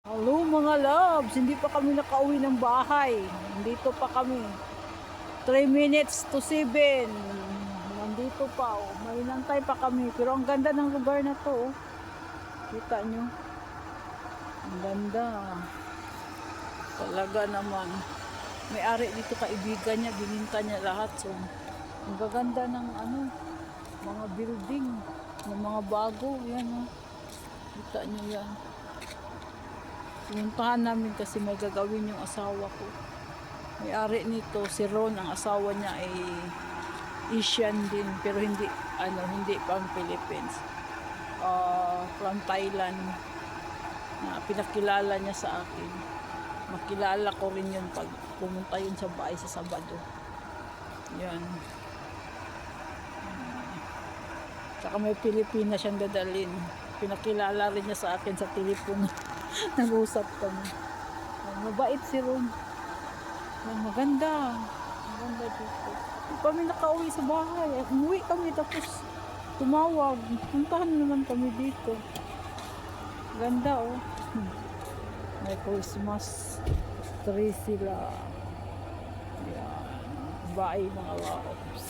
Hello mga loves, hindi pa kami nakauwi ng bahay. Nandito pa kami. 3 minutes to 7. Nandito pa oh. May inantay pa kami. Pero ang ganda ng lugar na to oh. Kita nyo. Ang ganda. Talaga naman. May-ari dito kaibigan niya. Bininta niya lahat. So, ang gaganda ng mga building. Ng mga bago. Yan oh. Kita nyo yan. Pinuntahan namin kasi may gagawin yung asawa ko. May-ari nito, si Ron, ang asawa niya ay Asian din, pero hindi pang Philippines. From Thailand, na pinakilala niya sa akin. Makilala ko rin yun pag pumunta yun sa bahay sa Sabado. Yan. Saka may Pilipina siyang dadalhin. Pinakilala rin niya sa akin sa telepono. Nag-usap kami. Mabait si Ron. Maganda. Maganda dito. Hindi kami nakauwi sa bahay. Umuwi kami tapos tumawag. Puntahan naman kami dito. Ganda oh. May Christmas tree sila. Yan. Bye mga loves.